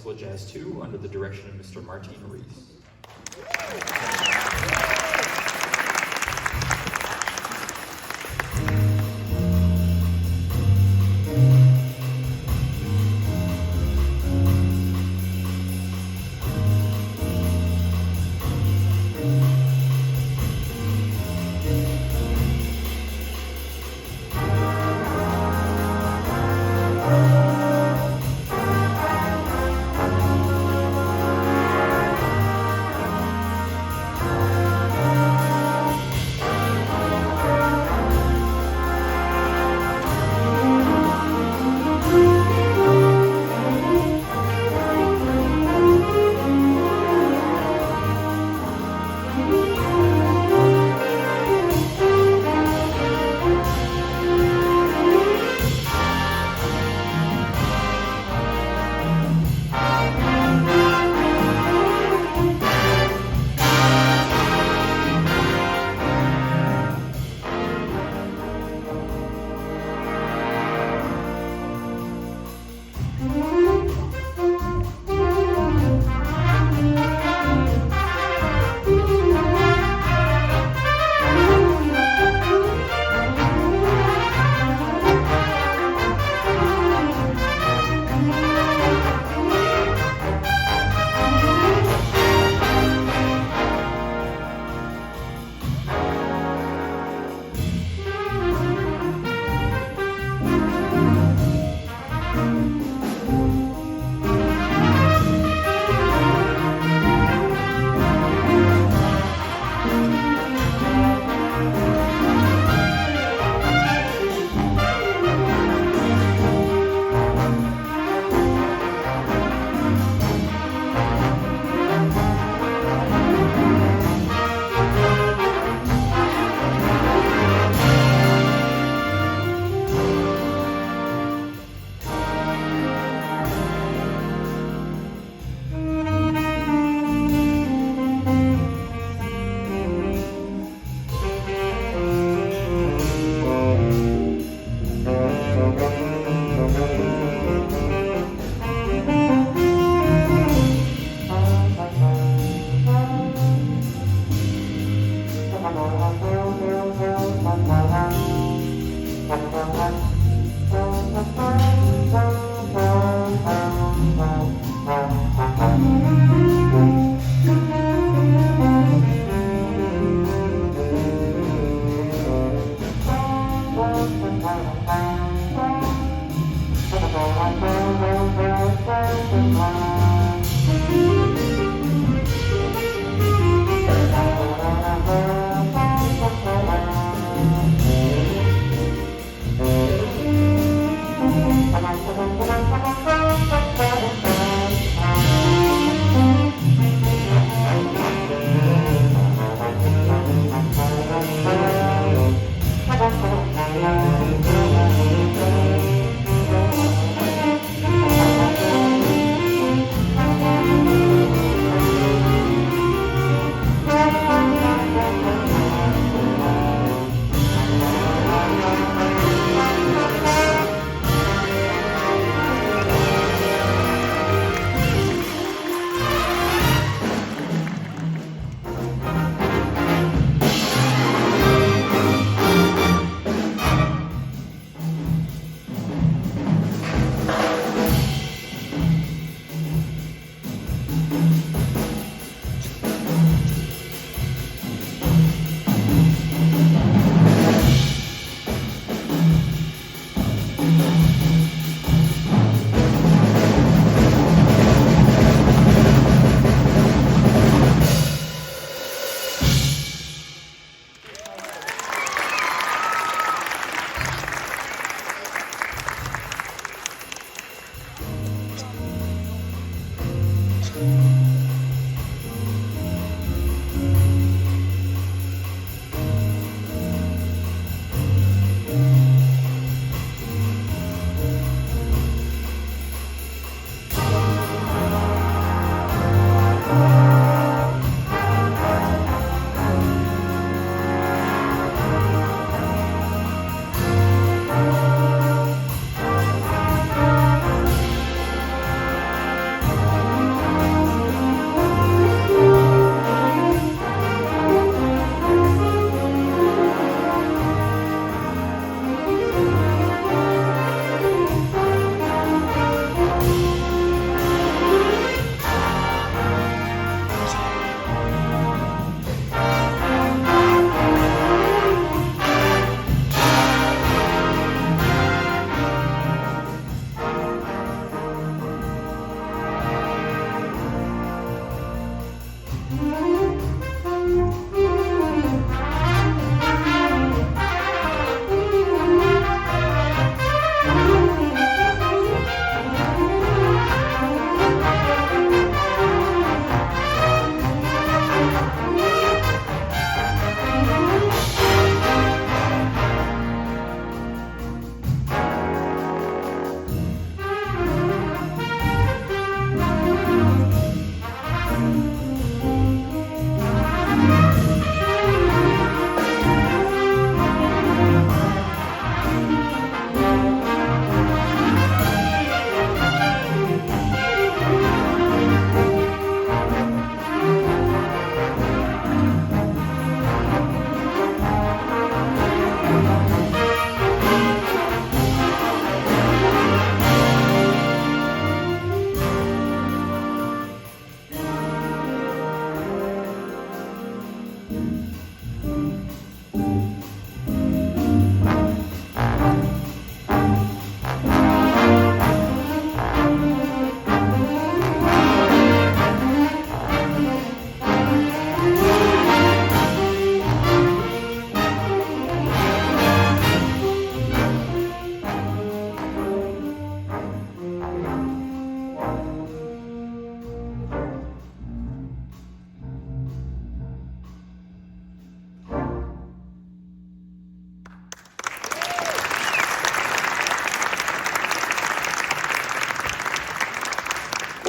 RCC Jazz 2 under the direction of Mr. Martin Rees.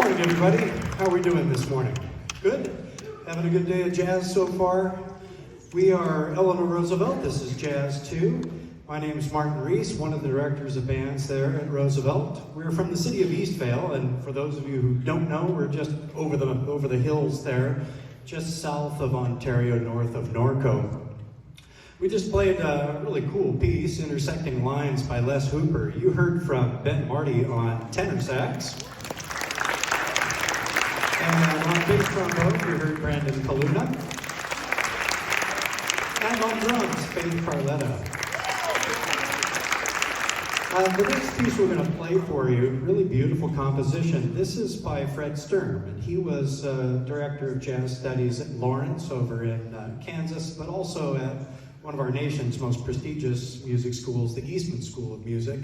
Morning, everybody. How are we doing this morning? Good? Having a good day of jazz so far? We are Eleanor Roosevelt. This is Jazz 2. My name is Martin Reese, one of the directors of bands there at Roosevelt. We're from the city of Eastvale, and for those of you who don't know, we're just over the hills there, just south of Ontario, north of Norco. We just played a really cool piece, Intersecting Lines by Les Hooper. You heard from Ben Marty on tenor sax. And on bass trombone, you heard Brandon Kaluna. And on drums, Faith Carletta. The next piece we're going to play for you, really beautiful composition. This is by Fred Sturm, and he was director of jazz studies at Lawrence over in Kansas, but also at one of our nation's most prestigious music schools, the Eastman School of Music.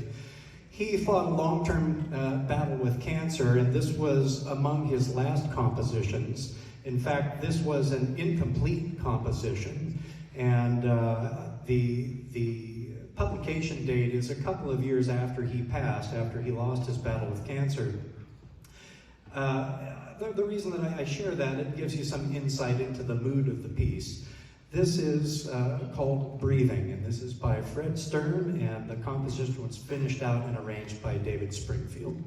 He fought a long-term battle with cancer, and this was among his last compositions. In fact, this was an incomplete composition, and the publication date is a couple of years after he passed, after he lost his battle with cancer. The reason that I share that, it gives you some insight into the mood of the piece. This is called Breathing, and this is by Fred Sturm, and the composition was finished out and arranged by David Springfield.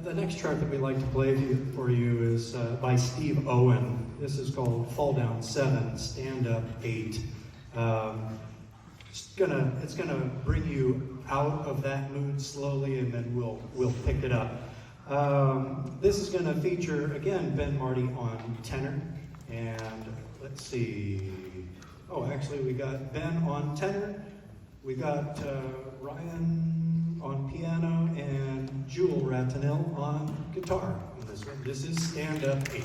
The next chart that we like to play for you is by Steve Owen. This is called Fall Down 7, Stand Up 8. It's gonna bring you out of that mood slowly, and then we'll pick it up. This is gonna feature again Ben Marty on tenor, and let's see. Oh, actually, we got Ben on tenor. We got Ryan on piano and Jewel Ratanil on guitar on this one. This is Stand Up 8.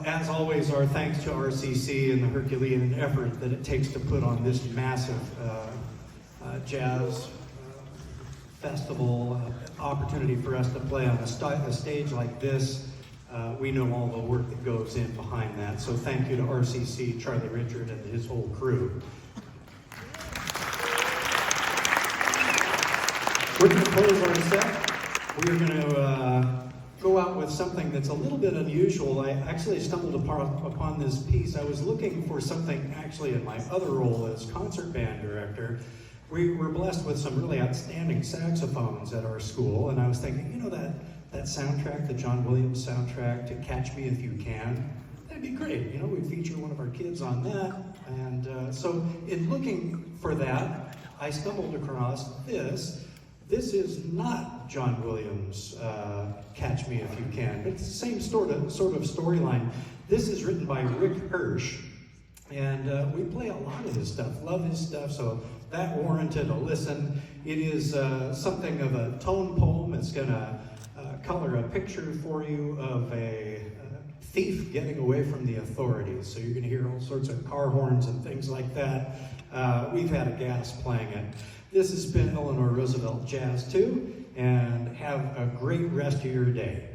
As always, our thanks to RCC and the Herculean effort that it takes to put on this massive jazz festival opportunity for us to play on a stage like this. We know all the work that goes in behind that, so thank you to RCC, Charlie Richard, and his whole crew. We're going to close our set. We're going to go out with something that's a little bit unusual. I actually stumbled upon this piece. I was looking for something actually in my other role as concert band director. We were blessed with some really outstanding saxophones at our school, and I was thinking, you know, that soundtrack, the John Williams soundtrack to Catch Me If You Can, that'd be great. You know, we'd feature one of our kids on that. And so in looking for that, I stumbled across this. This is not John Williams' Catch Me If You Can, but it's the same sort of storyline. This is written by Rick Hirsch, and we play a lot of his stuff, love his stuff, so that warranted a listen. It is something of a tone poem. It's going to color a picture for you of a thief getting away from the authorities. So you're going to hear all sorts of car horns and things like that. We've had a gas playing it. This has been Eleanor Roosevelt Jazz 2, and have a great rest of your day.